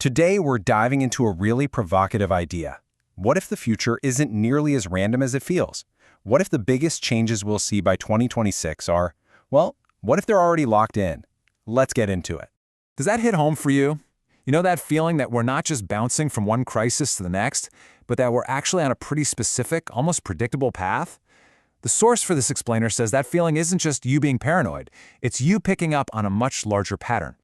Today, we're diving into a really provocative idea. What if the future isn't nearly as random as it feels? What if the biggest changes we'll see by 2026 are, well, what if they're already locked in? Let's get into it. Does that hit home for you? You know that feeling that we're not just bouncing from one crisis to the next, but that we're actually on a pretty specific, almost predictable path? The source for this explainer says that feeling isn't just you being paranoid, it's you picking up on a much larger pattern.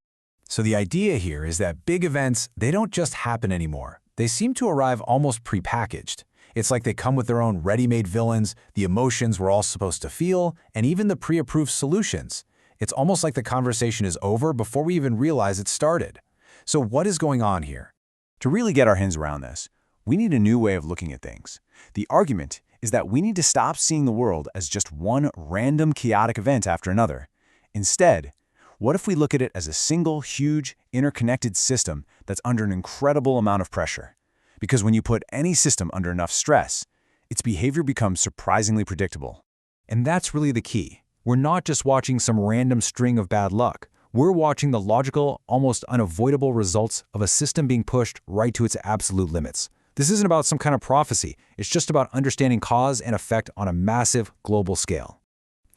So the idea here is that big events, they don't just happen anymore. They seem to arrive almost prepackaged. It's like they come with their own ready-made villains, the emotions we're all supposed to feel, and even the pre-approved solutions. It's almost like the conversation is over before we even realize it started. So what is going on here? To really get our hands around this, we need a new way of looking at things. The argument is that we need to stop seeing the world as just one random chaotic event after another. Instead, what if we look at it as a single, huge, interconnected system that's under an incredible amount of pressure? Because when you put any system under enough stress, its behavior becomes surprisingly predictable. And that's really the key. We're not just watching some random string of bad luck. We're watching the logical, almost unavoidable results of a system being pushed right to its absolute limits. This isn't about some kind of prophecy. It's just about understanding cause and effect on a massive global scale.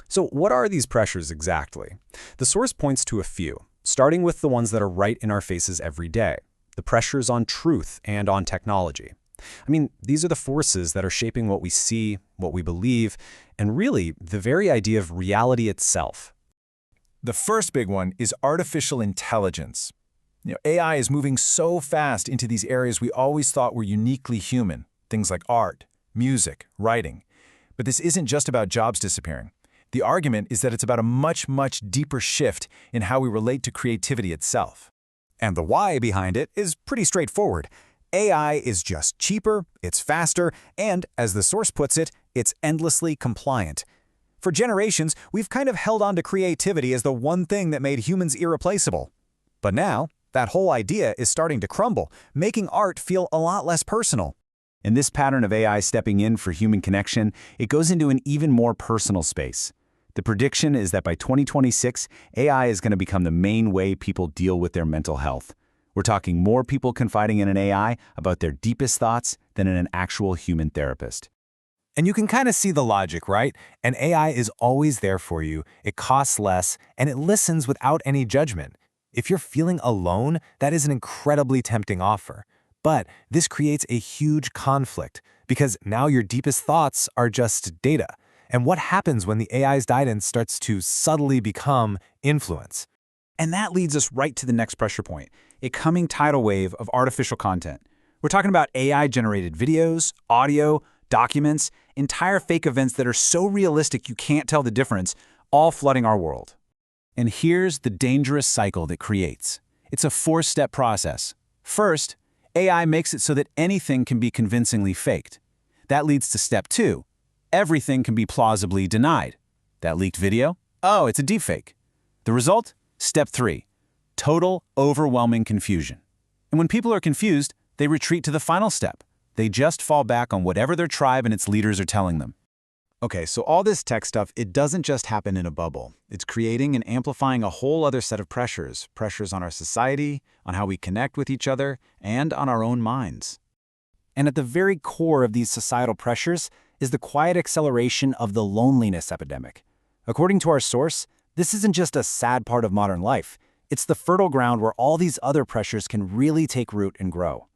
So what are these pressures exactly? The source points to a few, starting with the ones that are right in our faces every day. The pressures on truth and on technology. These are the forces that are shaping what we see, what we believe, and really the very idea of reality itself. The first big one is artificial intelligence. AI is moving so fast into these areas we always thought were uniquely human, things like art, music, writing. But this isn't just about jobs disappearing. The argument is that it's about a much, much deeper shift in how we relate to creativity itself. And the why behind it is pretty straightforward. AI is just cheaper, it's faster, and, as the source puts it, it's endlessly compliant. For generations, we've kind of held on to creativity as the one thing that made humans irreplaceable. But now, that whole idea is starting to crumble, making art feel a lot less personal. In this pattern of AI stepping in for human connection, it goes into an even more personal space. The prediction is that by 2026, AI is going to become the main way people deal with their mental health. We're talking more people confiding in an AI about their deepest thoughts than in an actual human therapist. And you can kind of see the logic, right? An AI is always there for you, it costs less, and it listens without any judgment. If you're feeling alone, that is an incredibly tempting offer. But this creates a huge conflict, because now your deepest thoughts are just data. And what happens when the AI's guidance starts to subtly become influence? And that leads us right to the next pressure point, a coming tidal wave of artificial content. We're talking about AI-generated videos, audio, documents, entire fake events that are so realistic you can't tell the difference, all flooding our world. And here's the dangerous cycle that creates. It's a four-step process. First, AI makes it so that anything can be convincingly faked. That leads to step two. Everything can be plausibly denied. That leaked video? Oh, it's a deepfake. The result? Step three. Total, overwhelming confusion. And when people are confused, they retreat to the final step. They just fall back on whatever their tribe and its leaders are telling them. Okay, so all this tech stuff, it doesn't just happen in a bubble. It's creating and amplifying a whole other set of pressures. Pressures on our society, on how we connect with each other, and on our own minds. And at the very core of these societal pressures is the quiet acceleration of the loneliness epidemic. According to our source, this isn't just a sad part of modern life. It's the fertile ground where all these other pressures can really take root and grow.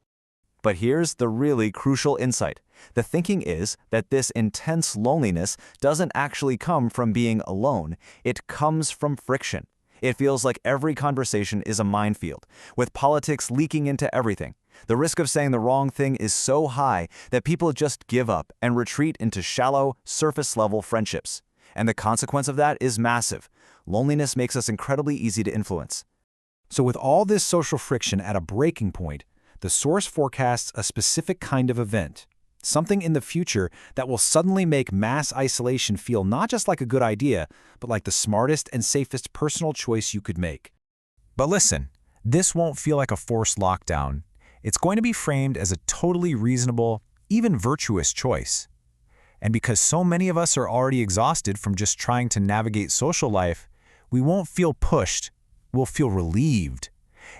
But here's the really crucial insight. The thinking is that this intense loneliness doesn't actually come from being alone. It comes from friction. It feels like every conversation is a minefield, with politics leaking into everything. The risk of saying the wrong thing is so high that people just give up and retreat into shallow, surface-level friendships. And the consequence of that is massive. Loneliness makes us incredibly easy to influence. So with all this social friction at a breaking point, the source forecasts a specific kind of event, something in the future that will suddenly make mass isolation feel not just like a good idea, but like the smartest and safest personal choice you could make. But listen, this won't feel like a forced lockdown. It's going to be framed as a totally reasonable, even virtuous choice. And because so many of us are already exhausted from just trying to navigate social life, we won't feel pushed, we'll feel relieved.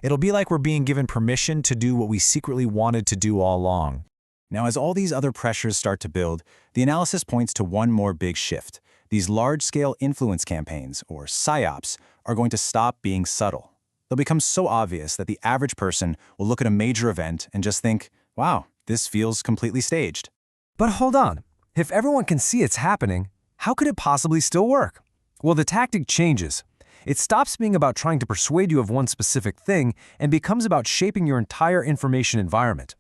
It'll be like we're being given permission to do what we secretly wanted to do all along. Now, as all these other pressures start to build, the analysis points to one more big shift. These large-scale influence campaigns, or PSYOPs, are going to stop being subtle. They'll become so obvious that the average person will look at a major event and just think, wow, this feels completely staged. But hold on. If everyone can see it's happening, how could it possibly still work? Well, the tactic changes. It stops being about trying to persuade you of one specific thing and becomes about shaping your entire information environment.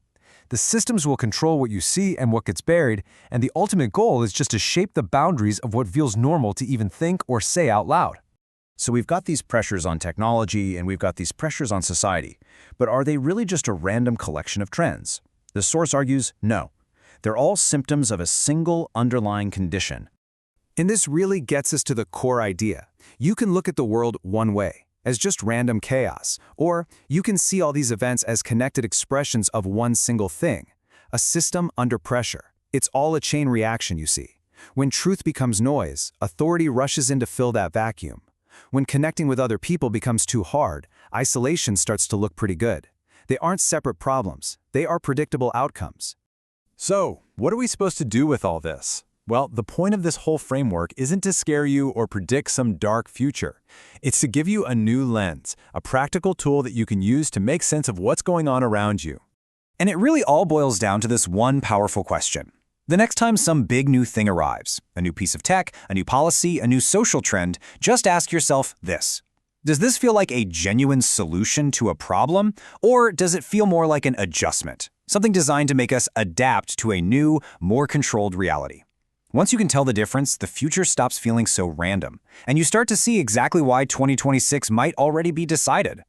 The systems will control what you see and what gets buried, and the ultimate goal is just to shape the boundaries of what feels normal to even think or say out loud. So we've got these pressures on technology and we've got these pressures on society, but are they really just a random collection of trends? The source argues no. They're all symptoms of a single underlying condition. And this really gets us to the core idea. You can look at the world one way, as just random chaos, or you can see all these events as connected expressions of one single thing, a system under pressure. It's all a chain reaction, you see. When truth becomes noise, authority rushes in to fill that vacuum. When connecting with other people becomes too hard, isolation starts to look pretty good. They aren't separate problems, they are predictable outcomes. So, what are we supposed to do with all this? Well, the point of this whole framework isn't to scare you or predict some dark future. It's to give you a new lens, a practical tool that you can use to make sense of what's going on around you. And it really all boils down to this one powerful question. The next time some big new thing arrives, a new piece of tech, a new policy, a new social trend, just ask yourself this. Does this feel like a genuine solution to a problem, or does it feel more like an adjustment, something designed to make us adapt to a new, more controlled reality? Once you can tell the difference, the future stops feeling so random, and you start to see exactly why 2026 might already be decided.